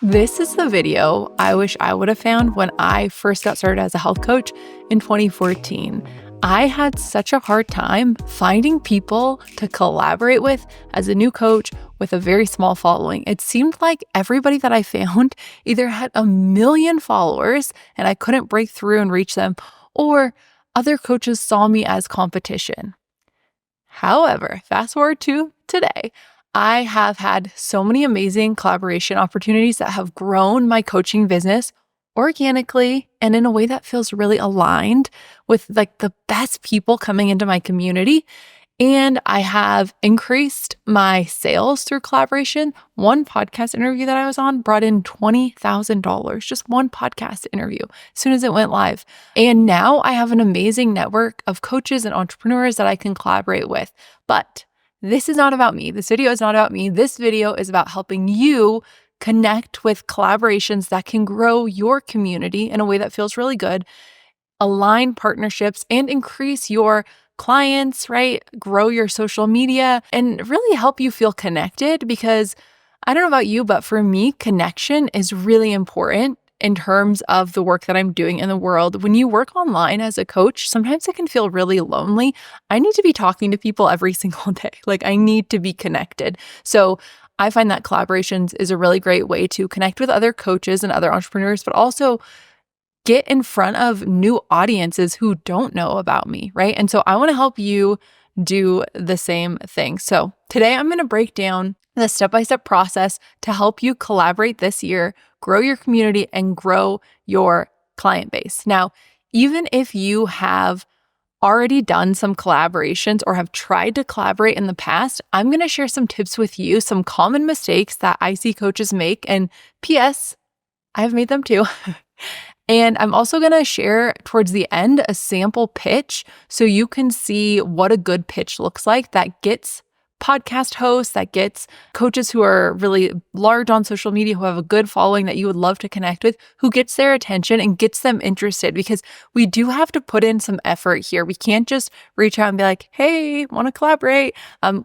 This is the video I wish I would have found when I first got started as a health coach in 2014. I had such a hard time finding people to collaborate with as a new coach with a very small following. It seemed like everybody that I found either had a million followers and I couldn't break through and reach them, or other coaches saw me as competition. However, fast forward to today, I have had so many amazing collaboration opportunities that have grown my coaching business organically and in a way that feels really aligned with like the best people coming into my community. And I have increased my sales through collaboration. One podcast interview that I was on brought in $20,000, just one podcast interview as soon as it went live. And now I have an amazing network of coaches and entrepreneurs that I can collaborate with. But this is not about me. This video is not about me. This video is about helping you connect with collaborations that can grow your community in a way that feels really good, align partnerships, and increase your clients, right? Grow your social media and really help you feel connected, because I don't know about you, but for me, connection is really important in terms of the work that I'm doing in the world. When you work online as a coach, sometimes it can feel really lonely. I need to be talking to people every single day. Like, I need to be connected. So I find that collaborations is a really great way to connect with other coaches and other entrepreneurs, but also get in front of new audiences who don't know about me, right? And so I want to help you do the same thing. So today I'm going to break down the step-by-step process to help you collaborate this year, grow your community, and grow your client base. Now, even if you have already done some collaborations or have tried to collaborate in the past, I'm going to share some tips with you, some common mistakes that I see coaches make. And P.S., I've made them too. And I'm also going to share towards the end a sample pitch so you can see what a good pitch looks like that gets podcast hosts, that gets coaches who are really large on social media, who have a good following that you would love to connect with, who gets their attention and gets them interested, because we do have to put in some effort here. We can't just reach out and be like, hey, want to collaborate?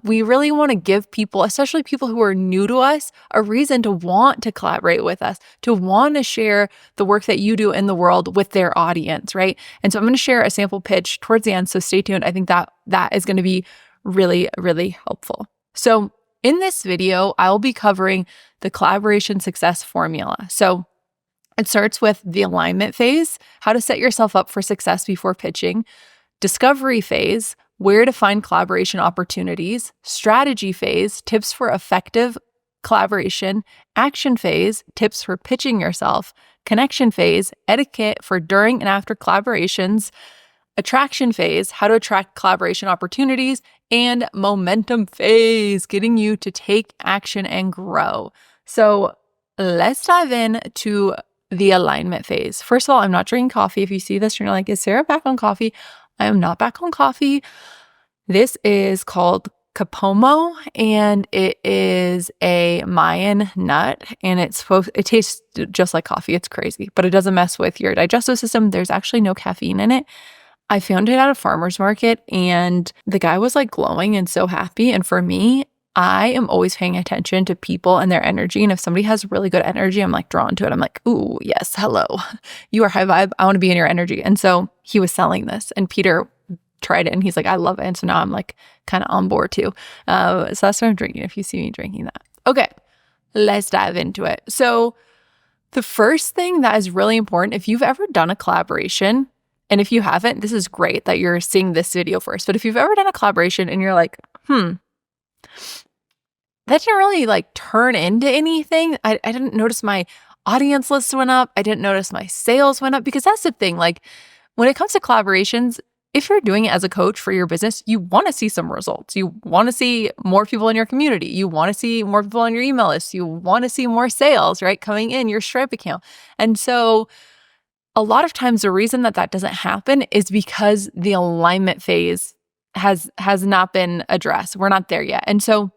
We really want to give people, especially people who are new to us, a reason to want to collaborate with us, to want to share the work that you do in the world with their audience, right? And so I'm going to share a sample pitch towards the end, so stay tuned. I think that is going to be really, really helpful. So in this video, I'll be covering the collaboration success formula. So it starts with the alignment phase, how to set yourself up for success before pitching; discovery phase, where to find collaboration opportunities; strategy phase, tips for effective collaboration; action phase, tips for pitching yourself; connection phase, etiquette for during and after collaborations; attraction phase, how to attract collaboration opportunities; and momentum phase, getting you to take action and grow. So let's dive in to the alignment phase. First of all, I'm not drinking coffee. If you see this, you're like, is Sarah back on coffee? I am not back on coffee. This is called Capomo, and it is a Mayan nut, and it tastes just like coffee. It's crazy, but it doesn't mess with your digestive system. There's actually no caffeine in it. I found it at a farmer's market, and the guy was like glowing and so happy. And for me, I am always paying attention to people and their energy. And if somebody has really good energy, I'm like drawn to it. I'm like, ooh, yes, hello. You are high vibe. I want to be in your energy. And so he was selling this, and Peter tried it and he's like, I love it. And so now I'm like kind of on board too. So that's what I'm drinking, if you see me drinking that. Okay, let's dive into it. So the first thing that is really important, if you've ever done a collaboration, and if you haven't, this is great that you're seeing this video first. But if you've ever done a collaboration and you're like, that didn't really like turn into anything. I didn't notice my audience list went up. I didn't notice my sales went up, because that's the thing. Like, when it comes to collaborations, if you're doing it as a coach for your business, you want to see some results. You want to see more people in your community. You want to see more people on your email list. You want to see more sales, right, coming in your Stripe account. And so a lot of times the reason that doesn't happen is because the alignment phase has not been addressed. We're not there yet. And so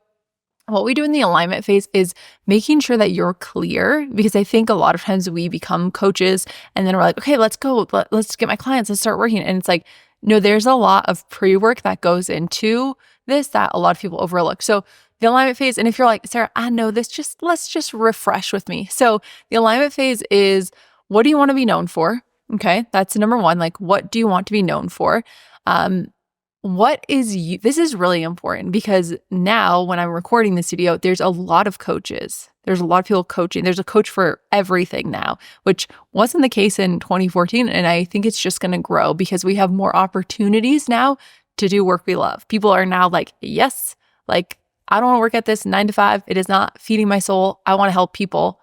what we do in the alignment phase is making sure that you're clear, because I think a lot of times we become coaches and then we're like, okay, let's go. Let's get my clients. Let's start working. And it's like, no, there's a lot of pre-work that goes into this that a lot of people overlook. So the alignment phase, and if you're like, Sarah, I know this, let's just refresh with me. So the alignment phase is, what do you want to be known for? Okay, that's number one. Like, what do you want to be known for? This is really important because now when I'm recording this video, there's a lot of coaches. There's a lot of people coaching. There's a coach for everything now, which wasn't the case in 2014. And I think it's just going to grow because we have more opportunities now to do work we love. People are now like, yes, like I don't want to work at this 9 to 5. It is not feeding my soul. I want to help people,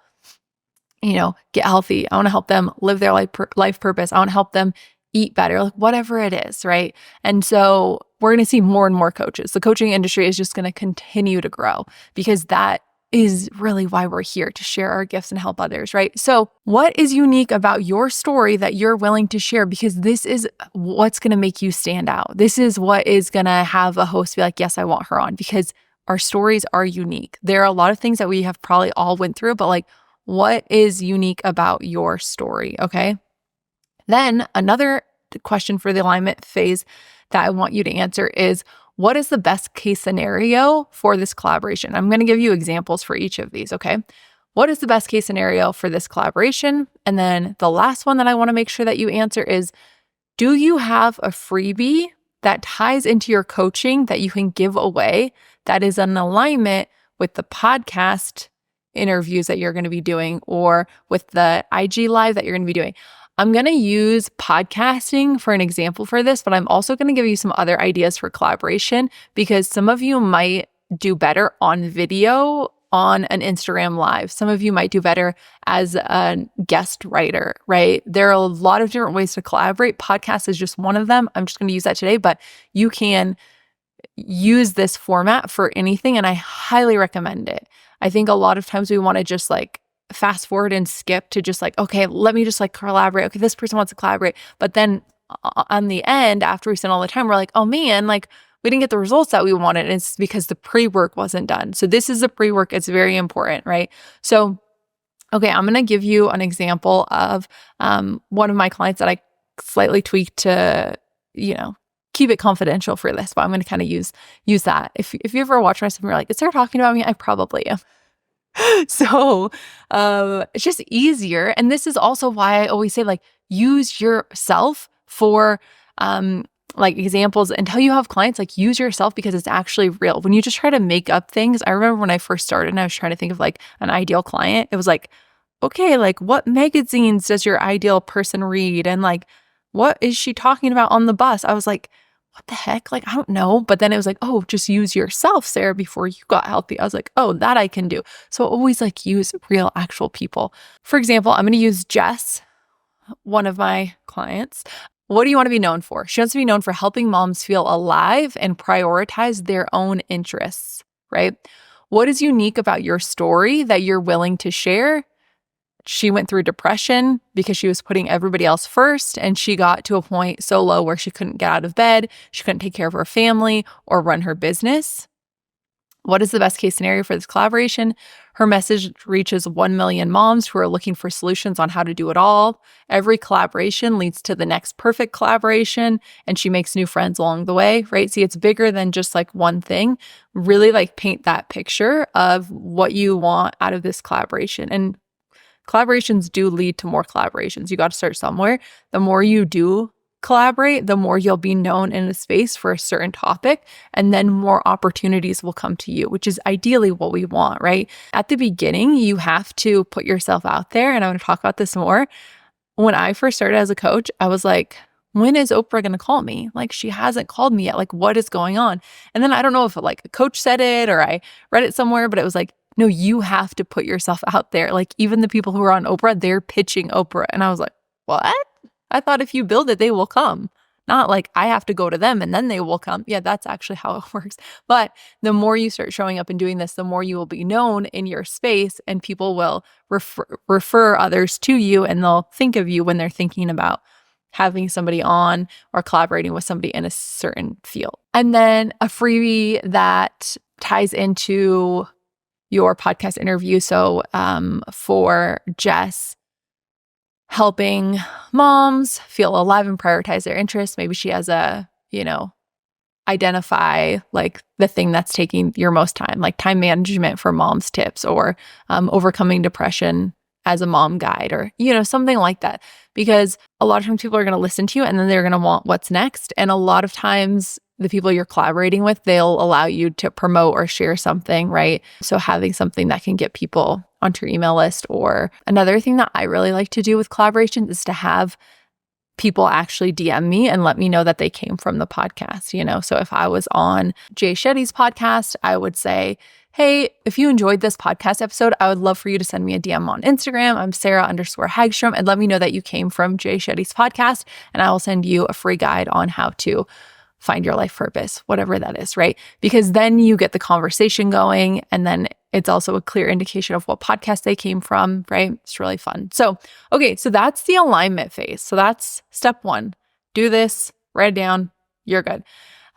get healthy. I want to help them live their life purpose. I want to help them eat better, like whatever it is, right? And so we're going to see more and more coaches. The coaching industry is just going to continue to grow because that is really why we're here, to share our gifts and help others, right? So what is unique about your story that you're willing to share? Because this is what's going to make you stand out. This is what is going to have a host be like, yes, I want her on, because our stories are unique. There are a lot of things that we have probably all went through, but like, what is unique about your story? Okay. Then another question for the alignment phase that I want you to answer is, what is the best case scenario for this collaboration? I'm going to give you examples for each of these, okay? What is the best case scenario for this collaboration? And then the last one that I want to make sure that you answer is, do you have a freebie that ties into your coaching that you can give away that is in alignment with the podcast interviews that you're going to be doing or with the IG live that you're going to be doing? I'm going to use podcasting for an example for this, but I'm also going to give you some other ideas for collaboration because some of you might do better on video on an Instagram live. Some of you might do better as a guest writer, right? There are a lot of different ways to collaborate. Podcast is just one of them. I'm just going to use that today, but you can use this format for anything, and I highly recommend it. I think a lot of times we want to just like fast forward and skip to just like, okay, let me just like collaborate. Okay, this person wants to collaborate. But then on the end, after we spend all the time, we're like, oh man, like we didn't get the results that we wanted. And it's because the pre-work wasn't done. So this is the pre-work. It's very important, right? So, okay, I'm going to give you an example of one of my clients that I slightly tweaked to, keep it confidential for this, but I'm going to kind of use that. If you ever watch my stuff and you're like, is Sarah talking about me? I probably am. So it's just easier. And this is also why I always say, like, use yourself for like examples until you have clients. Like, use yourself because it's actually real. When you just try to make up things, I remember when I first started and I was trying to think of like an ideal client, it was like, okay, like what magazines does your ideal person read? And like, what is she talking about on the bus? I was like, what the heck? Like, I don't know. But then it was like, oh, just use yourself, Sarah, before you got healthy. I was like, oh, that I can do. So always like use real, actual people. For example, I'm going to use Jess, one of my clients. What do you want to be known for? She wants to be known for helping moms feel alive and prioritize their own interests, right? What is unique about your story that you're willing to share? She went through depression because she was putting everybody else first, and she got to a point so low where she couldn't get out of bed, she couldn't take care of her family or run her business. What is the best case scenario for this collaboration? Her message reaches 1 million moms who are looking for solutions on how to do it all. Every collaboration leads to the next perfect collaboration, and she makes new friends along the way, right? See, it's bigger than just like one thing. Really like paint that picture of what you want out of this collaboration. And collaborations do lead to more collaborations. You got to start somewhere. The more you do collaborate, the more you'll be known in a space for a certain topic, and then more opportunities will come to you, which is ideally what we want, right? At the beginning, you have to put yourself out there, and I'm going to talk about this more. When I first started as a coach, I was like, when is Oprah going to call me? Like, she hasn't called me yet. Like, what is going on? And then I don't know if like a coach said it or I read it somewhere, but it was like, no, you have to put yourself out there. Like, even the people who are on Oprah, they're pitching Oprah. And I was like, what? I thought if you build it, they will come. Not like I have to go to them and then they will come. Yeah, that's actually how it works. But the more you start showing up and doing this, the more you will be known in your space, and people will refer others to you, and they'll think of you when they're thinking about having somebody on or collaborating with somebody in a certain field. And then a freebie that ties into your podcast interview. So for Jess, helping moms feel alive and prioritize their interests. Maybe she has a, identify like the thing that's taking your most time, like time management for mom's tips, or overcoming depression as a mom guide, or, something like that. Because a lot of times people are going to listen to you and then they're going to want what's next. And a lot of times the people you're collaborating with, they'll allow you to promote or share something, right? So having something that can get people onto your email list. Or another thing that I really like to do with collaborations is to have people actually DM me and let me know that they came from the podcast, So if I was on Jay Shetty's podcast, I would say, hey, if you enjoyed this podcast episode, I would love for you to send me a DM on Instagram. I'm Sarah_Hagstrom, and let me know that you came from Jay Shetty's podcast, and I will send you a free guide on how to find your life purpose, whatever that is, right? Because then you get the conversation going, and then it's also a clear indication of what podcast they came from, right? It's really fun. So, okay, so that's the alignment phase. So that's step 1. Do this, write it down, you're good.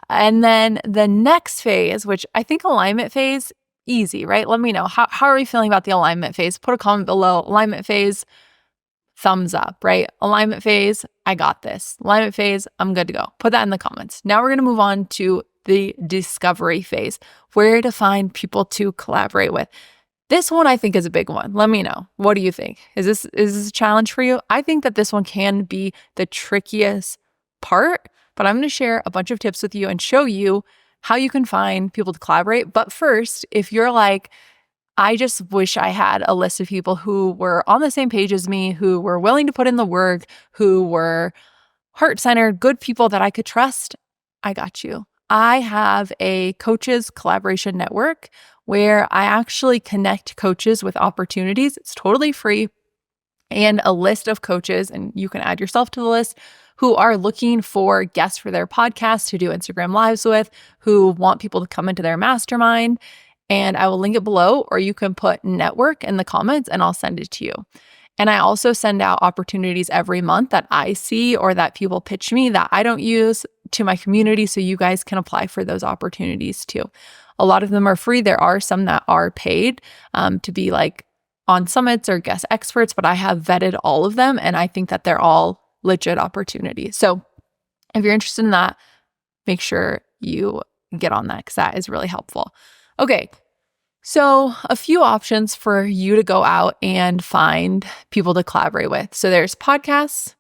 And then the next phase, which I think alignment phase, easy, right? Let me know. How are we feeling about the alignment phase? Put a comment below. Alignment phase, thumbs up, right? Alignment phase, I got this. Alignment phase, I'm good to go. Put that in the comments. Now we're going to move on to the discovery phase, where to find people to collaborate with. This one I think is a big one. Let me know. What do you think? Is this a challenge for you? I think that this one can be the trickiest part, but I'm going to share a bunch of tips with you and show you how you can find people to collaborate. But first, if you're like, I just wish I had a list of people who were on the same page as me, who were willing to put in the work, who were heart-centered, good people that I could trust, I got you. I have a coaches collaboration network where I actually connect coaches with opportunities. It's totally free, and a list of coaches, and you can add yourself to the list, who are looking for guests for their podcast to do Instagram lives with, who want people to come into their mastermind. And I will link it below, or you can put network in the comments and I'll send it to you. And I also send out opportunities every month that I see or that people pitch me that I don't use to my community, so you guys can apply for those opportunities too. A lot of them are free. There are some that are paid to be like on summits or guest experts, but I have vetted all of them and I think that they're all legit opportunities. So if you're interested in that, make sure you get on that because that is really helpful. Okay, so a few options for you to go out and find people to collaborate with. So there's podcasts.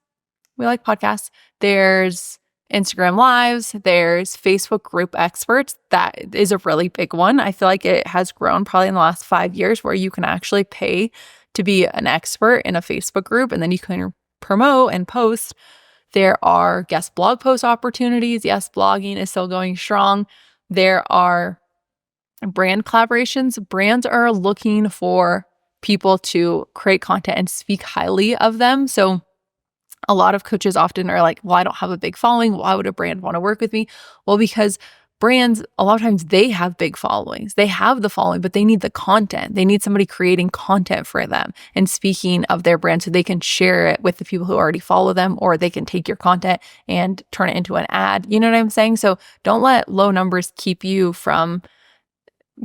We like podcasts. There's Instagram lives. There's Facebook group experts. That is a really big one. I feel like it has grown probably in the last 5 years, where you can actually pay to be an expert in a Facebook group, and then you can promote and post. There are guest blog post opportunities. Yes, blogging is still going strong. There are brand collaborations. Brands are looking for people to create content and speak highly of them. So a lot of coaches often are like, well, I don't have a big following. Why would a brand want to work with me? Well, because brands, a lot of times they have big followings. They have the following, but they need the content. They need somebody creating content for them and speaking of their brand so they can share it with the people who already follow them, or they can take your content and turn it into an ad. You know what I'm saying? So don't let low numbers keep you from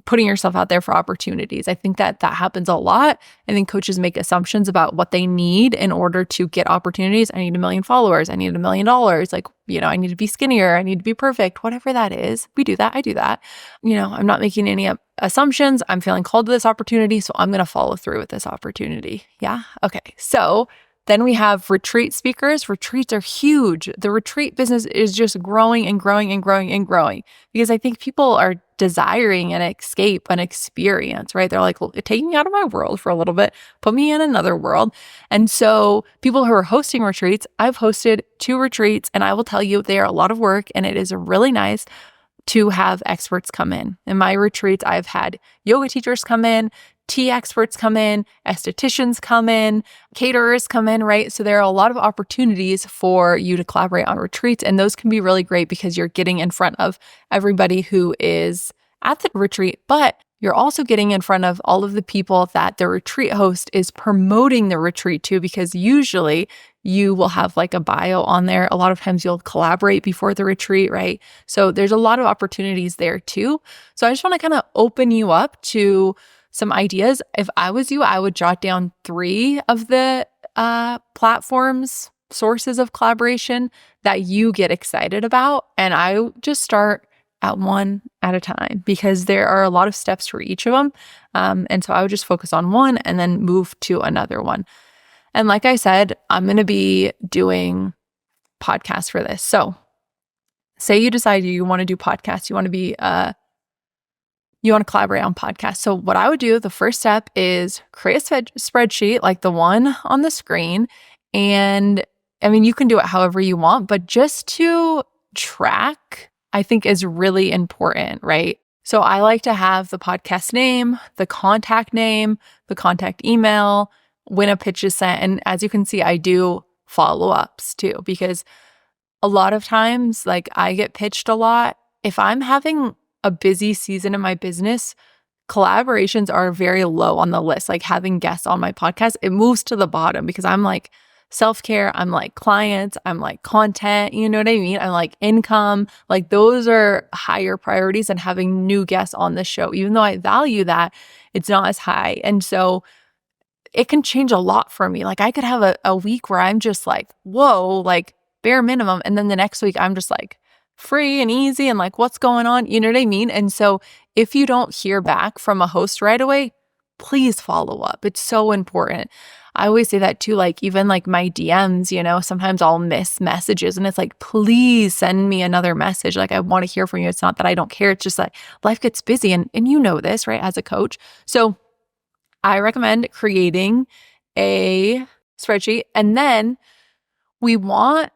putting yourself out there for opportunities. I think that happens a lot. I think coaches make assumptions about what they need in order to get opportunities. I need 1 million followers. I need $1 million. Like, I need to be skinnier. I need to be perfect, whatever that is. We do that. I do that. I'm not making any assumptions. I'm feeling called to this opportunity, so I'm going to follow through with this opportunity. Yeah. Okay. So then we have retreat speakers. Retreats are huge. The retreat business is just growing and growing and growing and growing because I think people are desiring an escape, an experience, right? They're like, well, take me out of my world for a little bit, put me in another world. And so people who are hosting retreats, I've hosted 2 retreats, and I will tell you they are a lot of work, and it is really nice to have experts come in. In my retreats, I've had yoga teachers come in, tea experts come in, estheticians come in, caterers come in, right? So there are a lot of opportunities for you to collaborate on retreats, and those can be really great because you're getting in front of everybody who is at the retreat, but you're also getting in front of all of the people that the retreat host is promoting the retreat to, because usually you will have like a bio on there. A lot of times you'll collaborate before the retreat, right? So there's a lot of opportunities there too. So I just want to kind of open you up to some ideas. If I was you, I would jot down 3 of the sources of collaboration that you get excited about. And I just start at one at a time because there are a lot of steps for each of them. And so I would just focus on one and then move to another one. And like I said, I'm going to be doing podcasts for this. So say you decide you want to do podcasts, you want to collaborate on podcasts. So what I would do, the first step is create a spreadsheet like the one on the screen. And I mean, you can do it however you want, but just to track, I think is really important, right? So I like to have the podcast name, the contact email, when a pitch is sent. And as you can see, I do follow-ups too, because a lot of times, like I get pitched a lot. If I'm having a busy season in my business, collaborations are very low on the list. Like having guests on my podcast, it moves to the bottom because I'm like self-care, I'm like clients, I'm like content, you know what I mean? I'm like income, like those are higher priorities than having new guests on the show. Even though I value that, it's not as high. And so it can change a lot for me. Like I could have a week where I'm just like, whoa, like bare minimum. And then the next week I'm just like free and easy and like, what's going on? You know what I mean? And so if you don't hear back from a host right away, please follow up. It's so important. I always say that too, like even like my DMs, you know, sometimes I'll miss messages and it's like, please send me another message. Like I want to hear from you. It's not that I don't care. It's just like life gets busy and you know this, right? As a coach. So I recommend creating a spreadsheet, and then we want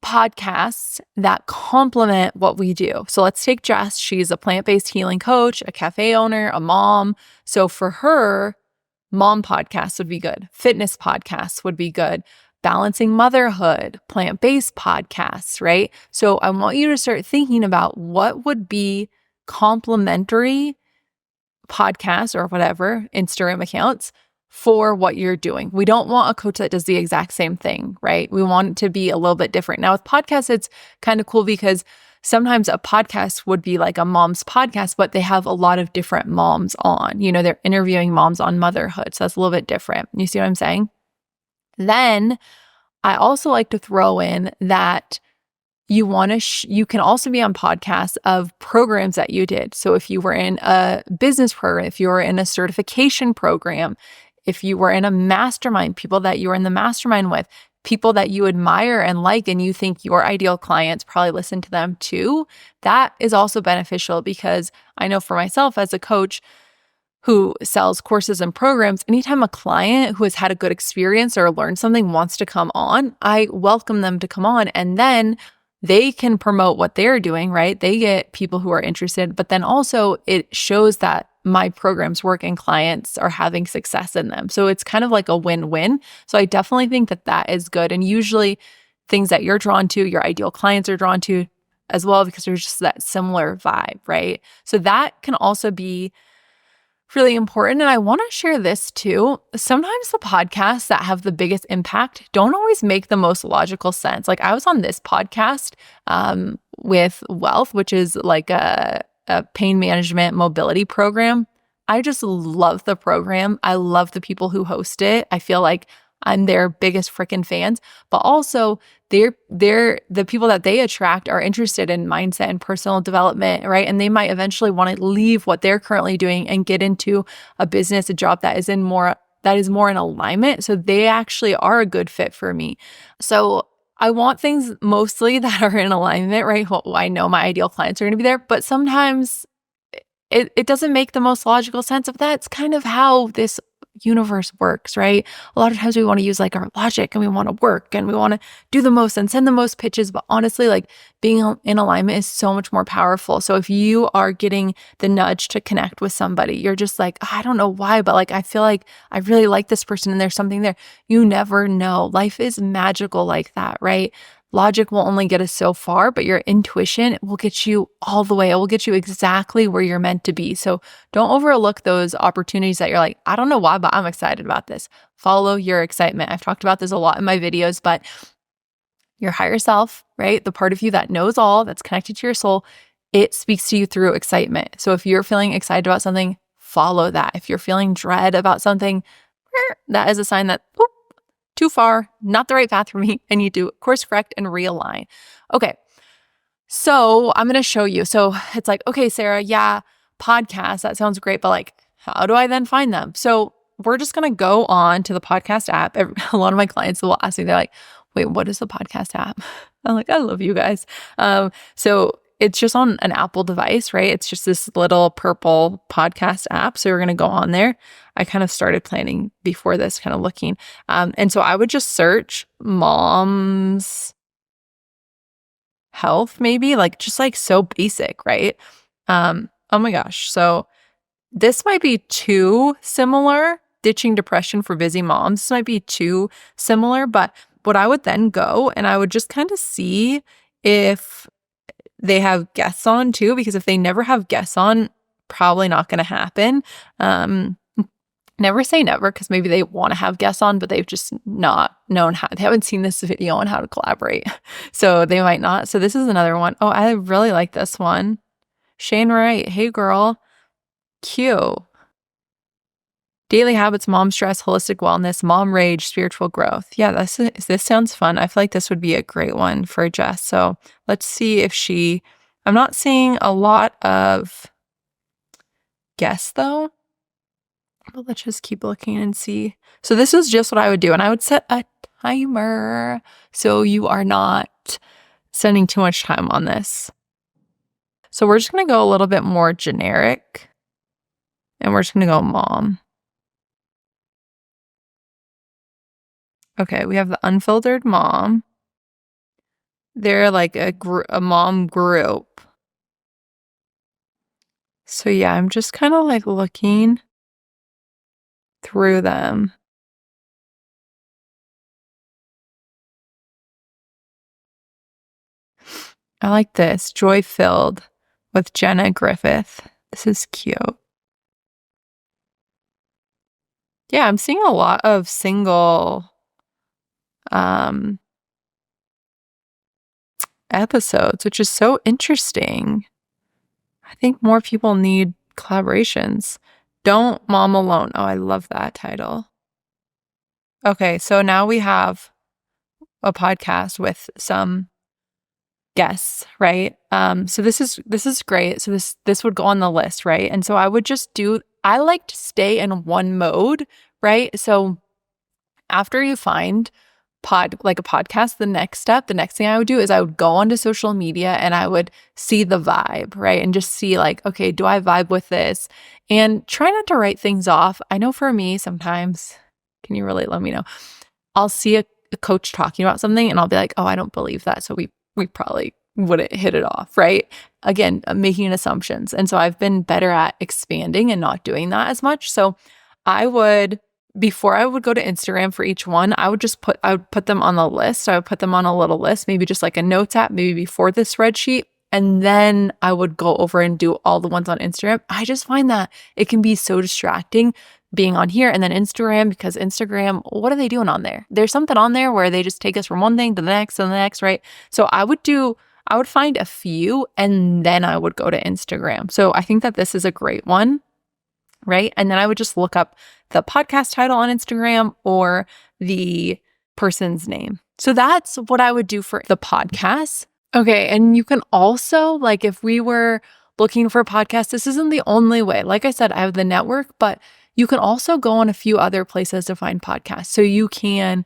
podcasts that complement what we do. So let's take Jess. She's a plant-based healing coach, a cafe owner, a mom. So for her, mom podcasts would be good. Fitness podcasts would be good. Balancing motherhood, plant-based podcasts, right? So I want you to start thinking about what would be complementary podcasts or whatever, Instagram accounts for what you're doing. We don't want a coach that does the exact same thing, right? We want it to be a little bit different. Now with podcasts, it's kind of cool because sometimes a podcast would be like a mom's podcast, but they have a lot of different moms on. You know, they're interviewing moms on motherhood. So that's a little bit different. You see what I'm saying? Then I also like to throw in that you can also be on podcasts of programs that you did. So if you were in a business program, if you were in a certification program, if you were in a mastermind, people that you were in the mastermind with, people that you admire and like, and you think your ideal clients probably listen to them too, that is also beneficial because I know for myself as a coach who sells courses and programs, anytime a client who has had a good experience or learned something wants to come on, I welcome them to come on. And then they can promote what they're doing, right? They get people who are interested, but then also it shows that my programs work and clients are having success in them. So it's kind of like a win-win. So I definitely think that that is good. And usually things that you're drawn to, your ideal clients are drawn to as well, because there's just that similar vibe, right? So that can also be really important. And I want to share this too. Sometimes the podcasts that have the biggest impact don't always make the most logical sense. Like I was on this podcast with Wealth, which is like a pain management mobility program. I just love the program. I love the people who host it. I feel like I'm their biggest freaking fans, but also they're the people that they attract are interested in mindset and personal development, right? And they might eventually want to leave what they're currently doing and get into a business, a job that is more in alignment. So they actually are a good fit for me. So I want things mostly that are in alignment, right? Well, I know my ideal clients are going to be there, but sometimes it doesn't make the most logical sense of that. It's kind of how this universe works, right? A lot of times we want to use like our logic and we want to work and we want to do the most and send the most pitches. But honestly, like being in alignment is so much more powerful. So if you are getting the nudge to connect with somebody, you're just like, I don't know why, but like, I feel like I really like this person and there's something there. You never know. Life is magical like that, right? Logic will only get us so far, but your intuition will get you all the way. It will get you exactly where you're meant to be. So don't overlook those opportunities that you're like, I don't know why, but I'm excited about this. Follow your excitement. I've talked about this a lot in my videos, but your higher self, right? The part of you that knows all, that's connected to your soul, it speaks to you through excitement. So if you're feeling excited about something, follow that. If you're feeling dread about something, that is a sign that, too far, not the right path for me. I need to course correct and realign. Okay. So I'm going to show you. So it's like, okay, Sarah, yeah, podcast, that sounds great, but like, how do I then find them? So we're just going to go on to the podcast app. A lot of my clients will ask me, they're like, wait, what is the podcast app? I'm like, I love you guys. So it's just on an Apple device, right? It's just this little purple podcast app. So we're going to go on there. I kind of started planning before this, kind of looking. And so I would just search mom's health, maybe like just like so basic, right? Oh my gosh. So this might be too similar. Ditching depression for busy moms. This might be too similar, but what I would then go and I would just kind of see if they have guests on too, because if they never have guests on, probably not going to happen. Never say never, because maybe they want to have guests on, but they've just not known how, they haven't seen this video on how to collaborate. So they might not. So this is another one. Oh, I really like this one. Shane Wright. Hey girl. Cute. Daily habits, mom stress, holistic wellness, mom rage, spiritual growth. Yeah, this sounds fun. I feel like this would be a great one for Jess. So let's see if I'm not seeing a lot of guests though. But let's just keep looking and see. So this is just what I would do. And I would set a timer so you are not spending too much time on this. So we're just going to go a little bit more generic. And we're just going to go mom. Okay, we have the unfiltered mom. They're like a mom group. So yeah, I'm just kind of like looking through them. I like this. Joy Filled with Jenna Griffith. This is cute. Yeah, I'm seeing a lot of single episodes, which is so interesting. I think more people need collaborations. Don't Mom Alone. Oh, I love that title. Okay, so now we have a podcast with some guests, right? So this is great. So this would go on the list, right? And so I would just I like to stay in one mode, right? So after you find like a podcast, the next thing I would do is I would go onto social media and I would see the vibe, right? And just see like, okay, do I vibe with this? And try not to write things off. I know for me, sometimes, can you relate? Let me know. I'll see a coach talking about something and I'll be like, oh, I don't believe that. So we probably wouldn't hit it off, right? Again, making assumptions. And so I've been better at expanding and not doing that as much. So before I would go to Instagram for each one, I would put them on the list. I would put them on a little list, maybe just like a notes app, maybe before the spreadsheet. And then I would go over and do all the ones on Instagram. I just find that it can be so distracting being on here and then Instagram, because Instagram, what are they doing on there? There's something on there where they just take us from one thing to the next and the next, right? So I would find a few and then I would go to Instagram. So I think that this is a great one, right? And then I would just look up the podcast title on Instagram or the person's name. So that's what I would do for the podcast. Okay. And you can also, like, if we were looking for a podcast, this isn't the only way. Like I said, I have the network, but you can also go on a few other places to find podcasts. So you can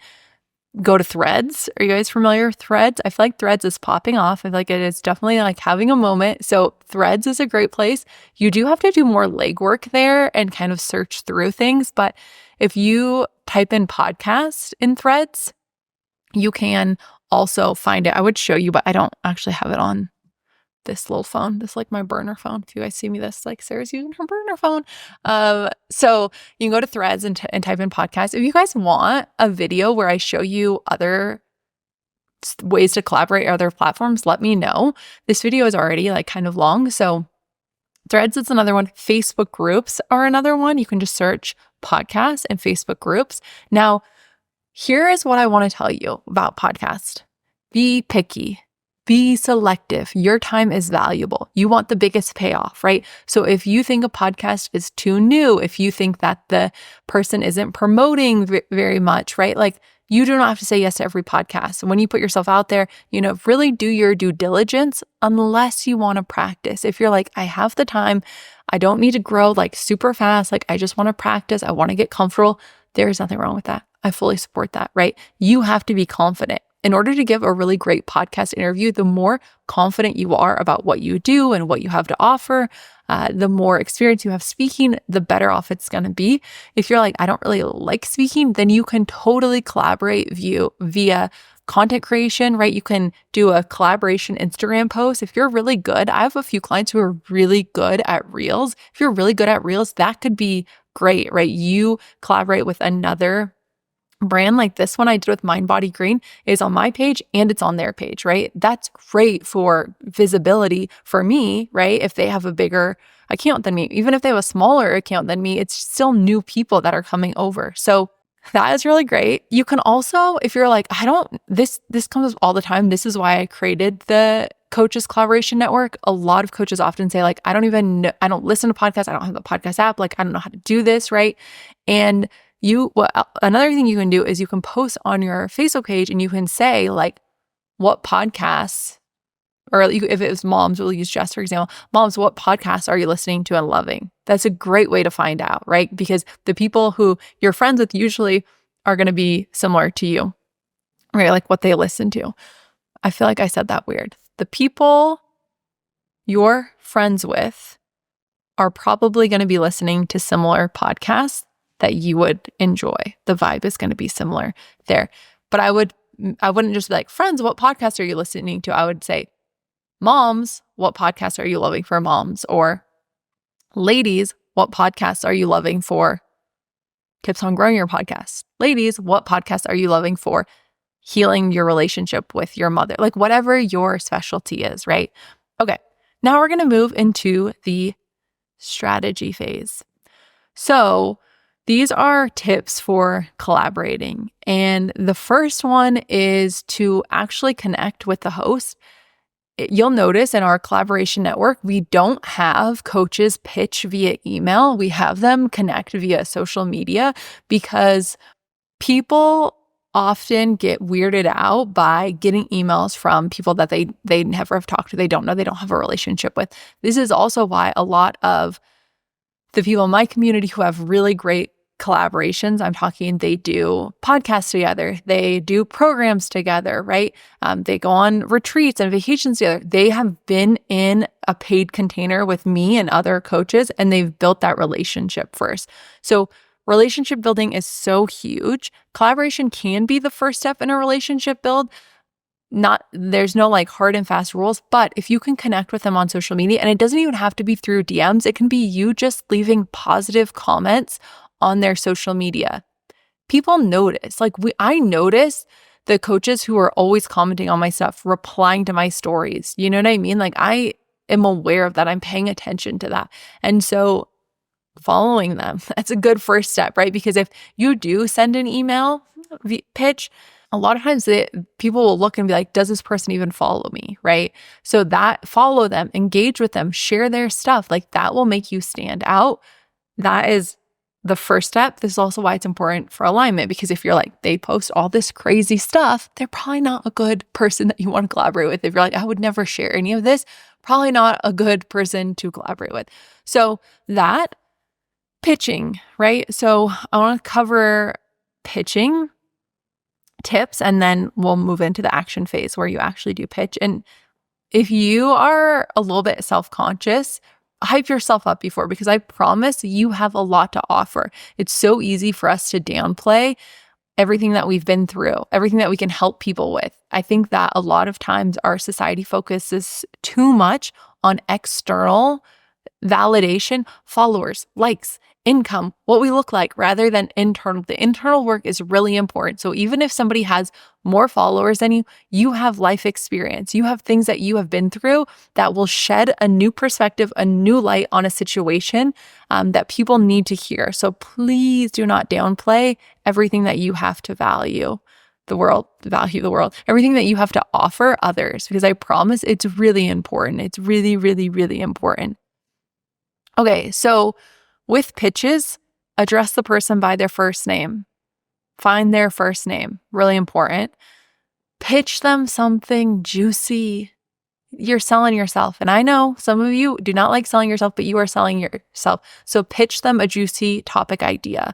go to Threads. Are you guys familiar with Threads? I feel like Threads is popping off. I feel like it is definitely like having a moment. So Threads is a great place. You do have to do more legwork there and kind of search through things. But if you type in podcast in Threads, you can also find it. I would show you, but I don't actually have it on this little phone. This is like my burner phone. If you guys see me, this like Sarah's using her burner phone. So you can go to Threads and type in podcast. If you guys want a video where I show you other ways to collaborate or other platforms, let me know. This video is already like kind of long. So Threads is another one. Facebook groups are another one. You can just search podcasts and Facebook groups. Now, here is what I want to tell you about podcast. Be picky. Be selective. Your time is valuable. You want the biggest payoff, right? So if you think a podcast is too new, if you think that the person isn't promoting very much, right? Like, You do not have to say yes to every podcast. And when you put yourself out there, really do your due diligence unless you want to practice. If you're like, I have the time, I don't need to grow like super fast, like I just want to practice, I want to get comfortable, there's nothing wrong with that. I fully support that, right? You have to be confident. In order to give a really great podcast interview, the more confident you are about what you do and what you have to offer, the more experience you have speaking, the better off it's going to be. If you're like, I don't really like speaking, then you can totally collaborate via content creation, right? You can do a collaboration Instagram post. If you're really good, I have a few clients who are really good at Reels. If you're really good at Reels, that could be great, right? You collaborate with another brand like this one I did with Mind Body Green is on my page and it's on their page, right? That's great for visibility for me, right? If they have a bigger account than me, even if they have a smaller account than me, it's still new people that are coming over. So that is really great. You can also, if you're like, this comes up all the time. This is why I created the Coaches Collaboration Network. A lot of coaches often say like, I don't listen to podcasts. I don't have the podcast app. Like, I don't know how to do this, right? And another thing you can do is you can post on your Facebook page and you can say like, what podcasts, or if it was moms, we'll use Jess for example, moms, what podcasts are you listening to and loving? That's a great way to find out, right? Because the people who you're friends with usually are going to be similar to you, right? Like what they listen to. I feel like I said that weird. The people you're friends with are probably going to be listening to similar podcasts that you would enjoy. The vibe is going to be similar there. But I wouldn't just be like, friends, what podcast are you listening to? I would say, moms, what podcasts are you loving for moms? Or ladies, what podcasts are you loving for tips on growing your podcast? Ladies, what podcasts are you loving for healing your relationship with your mother? Like whatever your specialty is, right? Okay, now we're going to move into the strategy phase. So these are tips for collaborating. And the first one is to actually connect with the host. You'll notice in our collaboration network, we don't have coaches pitch via email. We have them connect via social media because people often get weirded out by getting emails from people that they never have talked to, they don't know, they don't have a relationship with. This is also why a lot of the people in my community who have really great collaborations, I'm talking, they do podcasts together, they do programs together, right? They go on retreats and vacations together. They have been in a paid container with me and other coaches, and they've built that relationship first. So relationship building is so huge. Collaboration can be the first step in a relationship build. There's no like hard and fast rules, but if you can connect with them on social media, and it doesn't even have to be through DMs, it can be you just leaving positive comments on their social media. People notice, I notice the coaches who are always commenting on my stuff, replying to my stories. You know what I mean? Like I am aware of that. I'm paying attention to that. And so following them, that's a good first step, right? Because if you do send an email pitch, a lot of times people will look and be like, does this person even follow me, right? So that follow them, engage with them, share their stuff. Like that will make you stand out. That is the first step. This is also why it's important for alignment, because if you're like, they post all this crazy stuff, they're probably not a good person that you want to collaborate with. If you're like, I would never share any of this, probably not a good person to collaborate with. So that pitching, right? So I want to cover pitching tips, and then we'll move into the action phase where you actually do pitch. And if you are a little bit self-conscious, hype yourself up before, because I promise you have a lot to offer. It's so easy for us to downplay everything that we've been through, everything that we can help people with. I think that a lot of times our society focuses too much on external validation, followers, likes, income, what we look like, rather than internal. The internal work is really important. So even if somebody has more followers than you, you have life experience. You have things that you have been through that will shed a new perspective, a new light on a situation that people need to hear. So please do not downplay everything that you have to value the world, everything that you have to offer others, because I promise it's really important. It's really, really, really important. Okay, so with pitches, address the person by their first name. Find their first name. Really important. Pitch them something juicy. You're selling yourself. And I know some of you do not like selling yourself, but you are selling yourself. So pitch them a juicy topic idea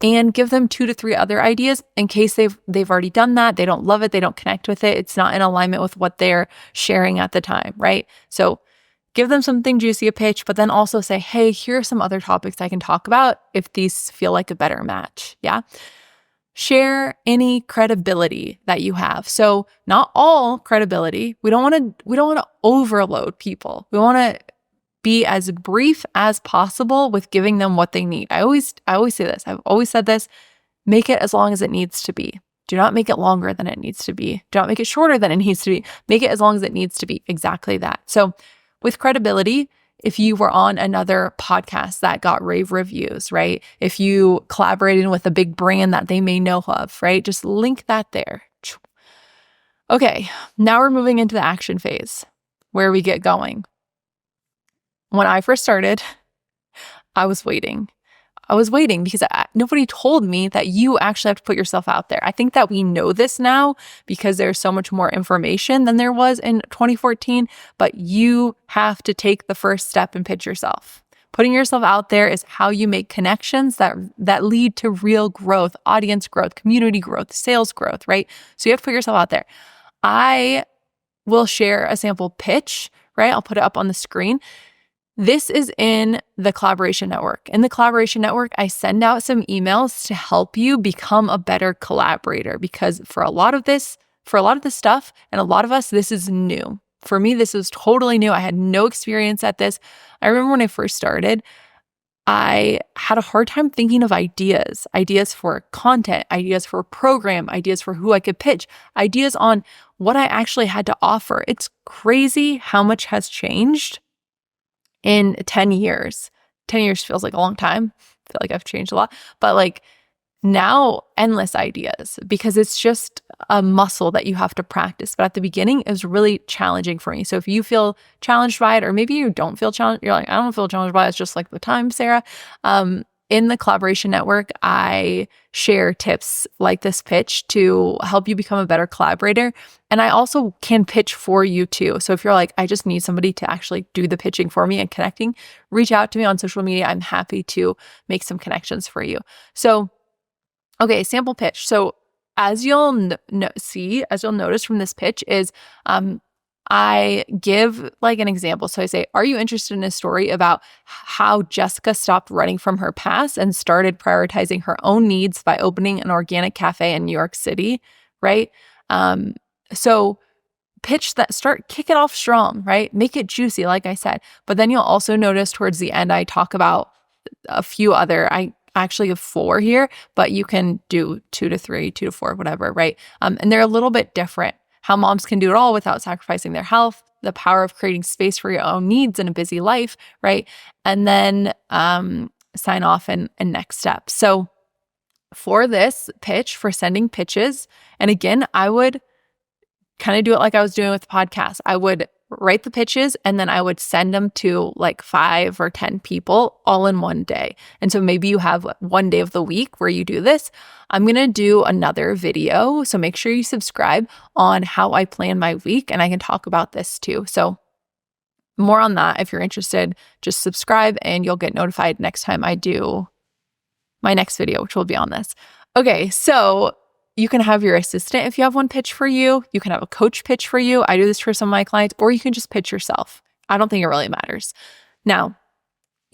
and give them 2 to 3 other ideas in case they've already done that. They don't love it. They don't connect with it. It's not in alignment with what they're sharing at the time, right? So give them something juicy, a pitch, but then also say, hey, here are some other topics I can talk about if these feel like a better match. Yeah. Share any credibility that you have. So not all credibility. We don't want to overload people. We want to be as brief as possible with giving them what they need. I always say this. I've always said this. Make it as long as it needs to be. Do not make it longer than it needs to be. Do not make it shorter than it needs to be. Make it as long as it needs to be. Exactly that. So with credibility, if you were on another podcast that got rave reviews, right? If you collaborated with a big brand that they may know of, right? Just link that there. Okay, now we're moving into the action phase where we get going. When I first started, I was waiting. Because nobody told me that you actually have to put yourself out there. I think that we know this now because there's so much more information than there was in 2014, but you have to take the first step and pitch yourself. Putting yourself out there is how you make connections that lead to real growth, audience growth, community growth, sales growth, right? So you have to put yourself out there. I will share a sample pitch, right? I'll put it up on the screen. This is in the Collaboration Network. In the Collaboration Network, I send out some emails to help you become a better collaborator because for a lot of this stuff and a lot of us, this is new. For me, this was totally new. I had no experience at this. I remember when I first started, I had a hard time thinking of ideas for content, ideas for a program, ideas for who I could pitch, ideas on what I actually had to offer. It's crazy how much has changed in 10 years. 10 years feels like a long time. I feel like I've changed a lot, but like now endless ideas because it's just a muscle that you have to practice. But at the beginning, it was really challenging for me. So if you feel challenged by it, or maybe you don't feel challenged, you're like, I don't feel challenged by it. It's just like the time, Sarah. In the Collaboration Network, I share tips like this pitch to help you become a better collaborator. And I also can pitch for you too. So if you're like, I just need somebody to actually do the pitching for me and connecting, reach out to me on social media. I'm happy to make some connections for you. So, okay, sample pitch. So as you'll notice from this pitch is, I give like an example. So I say, are you interested in a story about how Jessica stopped running from her past and started prioritizing her own needs by opening an organic cafe in New York City, right? So pitch that, kick it off strong, right? Make it juicy, like I said. But then you'll also notice towards the end, I talk about a few other, I actually have 4 here, but you can do 2 to 3, 2 to 4, whatever, right? And they're a little bit different. How moms can do it all without sacrificing their health, the power of creating space for your own needs in a busy life, right? And then sign off and next steps. So for this pitch, for sending pitches, and again, I would kind of do it like I was doing with the podcast. I would write the pitches and then I would send them to like 5 or 10 people all in one day. And so maybe you have one day of the week where you do this. I'm going to do another video. So make sure you subscribe on how I plan my week and I can talk about this too. So more on that. If you're interested, just subscribe and you'll get notified next time I do my next video, which will be on this. Okay. So you can have your assistant if you have one pitch for you. You can have a coach pitch for you. I do this for some of my clients, or you can just pitch yourself. I don't think it really matters. Now,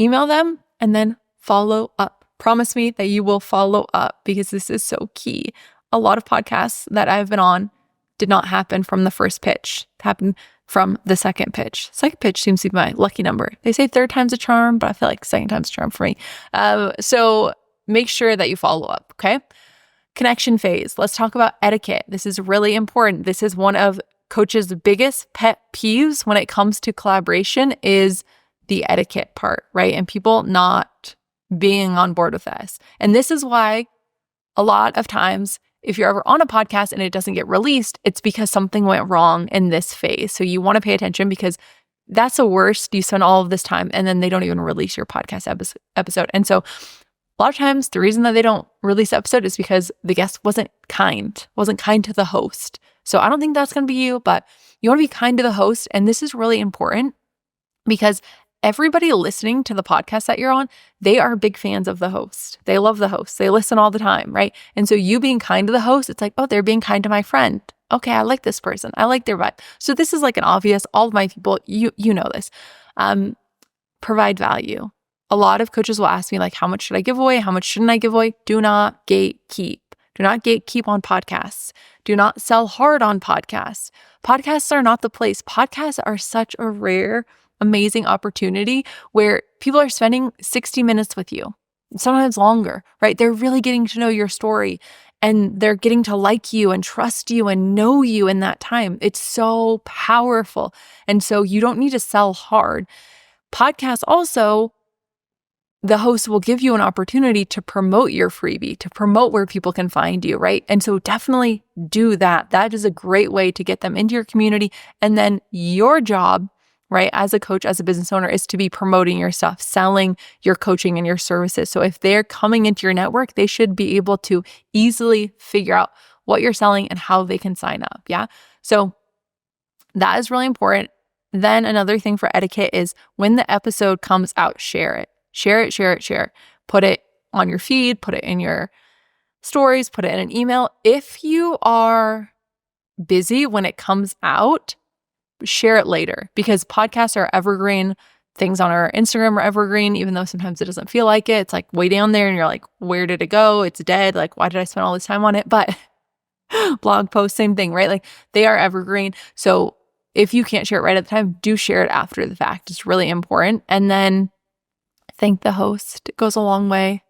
email them and then follow up. Promise me that you will follow up because this is so key. A lot of podcasts that I've been on did not happen from the first pitch. It happened from the second pitch. Second pitch seems to be my lucky number. They say 3rd time's a charm, but I feel like 2nd time's a charm for me. So make sure that you follow up, okay? Connection phase. Let's talk about etiquette. This is really important. This is one of Coach's biggest pet peeves when it comes to collaboration is the etiquette part, right? And people not being on board with us. And this is why a lot of times, if you're ever on a podcast and it doesn't get released, it's because something went wrong in this phase. So you want to pay attention because that's the worst. You spend all of this time and then they don't even release your podcast episode. And so A lot of times the reason that they don't release the episode is because the guest wasn't kind to the host. So I don't think that's going to be you, but you want to be kind to the host. And this is really important because everybody listening to the podcast that you're on, they are big fans of the host. They love the host. They listen all the time, right? And so you being kind to the host, it's like, oh, they're being kind to my friend. Okay, I like this person. I like their vibe. So this is like an obvious, all of my people, you know this. Provide value. A lot of coaches will ask me like, how much should I give away? How much shouldn't I give away? Do not gatekeep. Do not gatekeep on podcasts. Do not sell hard on podcasts. Podcasts are not the place. Podcasts are such a rare, amazing opportunity where people are spending 60 minutes with you, sometimes longer, right? They're really getting to know your story and they're getting to like you and trust you and know you in that time. It's so powerful. And so you don't need to sell hard. Podcasts also, the host will give you an opportunity to promote your freebie, to promote where people can find you, right? And so definitely do that. That is a great way to get them into your community. And then your job, right, as a coach, as a business owner, is to be promoting your stuff, selling your coaching and your services. So if they're coming into your network, they should be able to easily figure out what you're selling and how they can sign up. Yeah. So that is really important. Then another thing for etiquette is when the episode comes out, share it. Share it, share it, share. Put it on your feed, put it in your stories, put it in an email. If you are busy when it comes out, share it later because podcasts are evergreen. Things on our Instagram are evergreen, even though sometimes it doesn't feel like it. It's like way down there and you're like, where did it go? It's dead. Like, why did I spend all this time on it? But blog posts, same thing, right? Like they are evergreen. So if you can't share it right at the time, do share it after the fact. It's really important. And then thank the host. It goes a long way.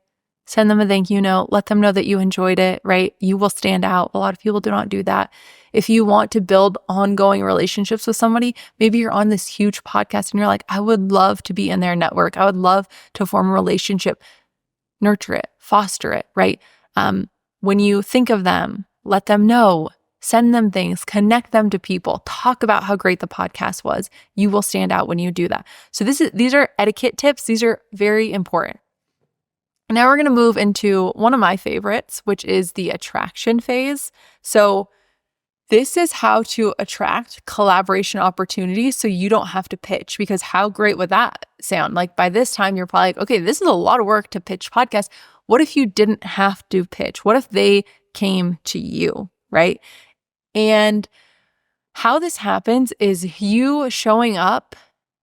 Send them a thank you note. Let them know that you enjoyed it, right? You will stand out. A lot of people do not do that. If you want to build ongoing relationships with somebody, maybe you're on this huge podcast and you're like, I would love to be in their network. I would love to form a relationship. Nurture it, foster it, right? When you think of them, let them know. Send them things, connect them to people, talk about how great the podcast was. You will stand out when you do that. So these are etiquette tips. These are very important. Now we're going to move into one of my favorites, which is the attraction phase. So this is how to attract collaboration opportunities so you don't have to pitch, because how great would that sound? Like by this time, you're probably like, okay, this is a lot of work to pitch podcasts. What if you didn't have to pitch? What if they came to you, right? And how this happens is you showing up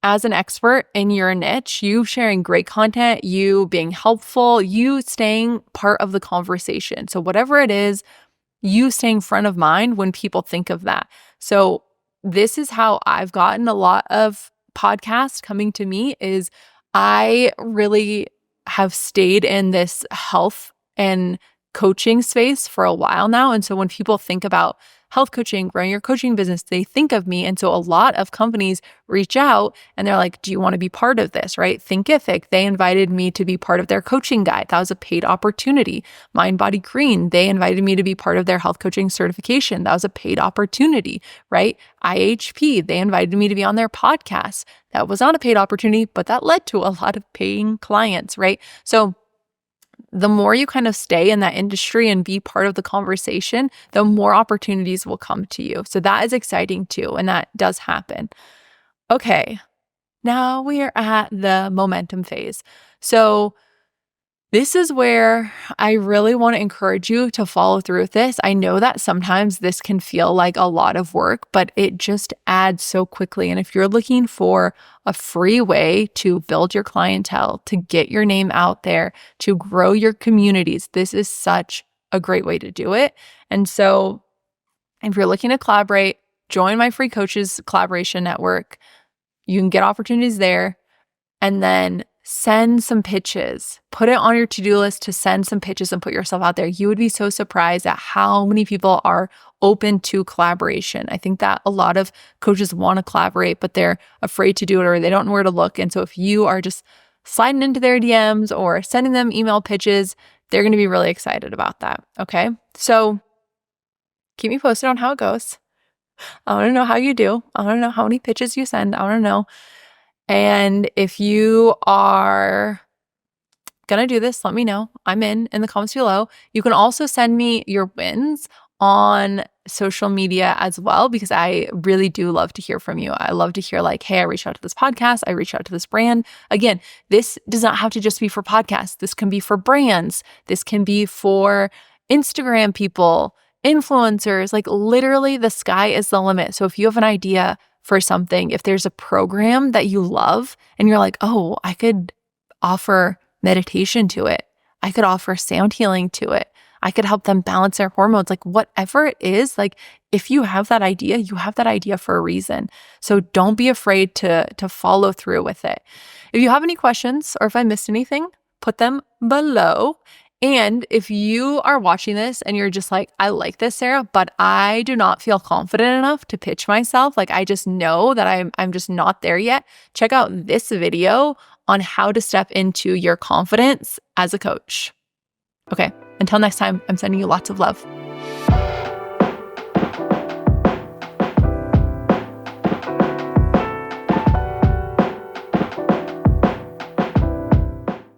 as an expert in your niche, you sharing great content, you being helpful, you staying part of the conversation. So whatever it is, you staying front of mind when people think of that. So this is how I've gotten a lot of podcasts coming to me is I really have stayed in this health and coaching space for a while now. And so when people think about health coaching, growing your coaching business, they think of me. And so a lot of companies reach out and they're like, do you want to be part of this, right? Thinkific, they invited me to be part of their coaching guide. That was a paid opportunity. Mind Body Green, they invited me to be part of their health coaching certification. That was a paid opportunity, right? IHP, they invited me to be on their podcast. That was not a paid opportunity, but that led to a lot of paying clients, right? So the more you kind of stay in that industry and be part of the conversation, the more opportunities will come to you. So that is exciting too. And that does happen. Okay. Now we are at the momentum phase. So this is where I really want to encourage you to follow through with this. I know that sometimes this can feel like a lot of work, but it just adds so quickly. And if you're looking for a free way to build your clientele, to get your name out there, to grow your communities, this is such a great way to do it. And so if you're looking to collaborate, join my free coaches collaboration network. You can get opportunities there. And then send some pitches. Put it on your to-do list to send some pitches and put yourself out there. You would be so surprised at how many people are open to collaboration. I think that a lot of coaches want to collaborate, but they're afraid to do it or they don't know where to look. And so if you are just sliding into their DMs or sending them email pitches, they're going to be really excited about that. Okay. So keep me posted on how it goes. I want to know how you do. I want to know how many pitches you send. I want to know. And if you are gonna do this, let me know. I'm in the comments below. You can also send me your wins on social media as well, because I really do love to hear from you. I love to hear like, hey, I reached out to this podcast, I reached out to this brand. Again, this does not have to just be for podcasts. This can be for brands. This can be for Instagram people, influencers. Like literally the sky is the limit. So if you have an idea for something, if there's a program that you love and you're like, oh, I could offer meditation to it, I could offer sound healing to it, I could help them balance their hormones, like whatever it is, like if you have that idea, you have that idea for a reason. So don't be afraid to follow through with it. If you have any questions or if I missed anything, put them below. And if you are watching this and you're just like, I like this, Sarah, but I do not feel confident enough to pitch myself, like I just know that I'm just not there yet, check out this video on how to step into your confidence as a coach. Okay, until next time, I'm sending you lots of love.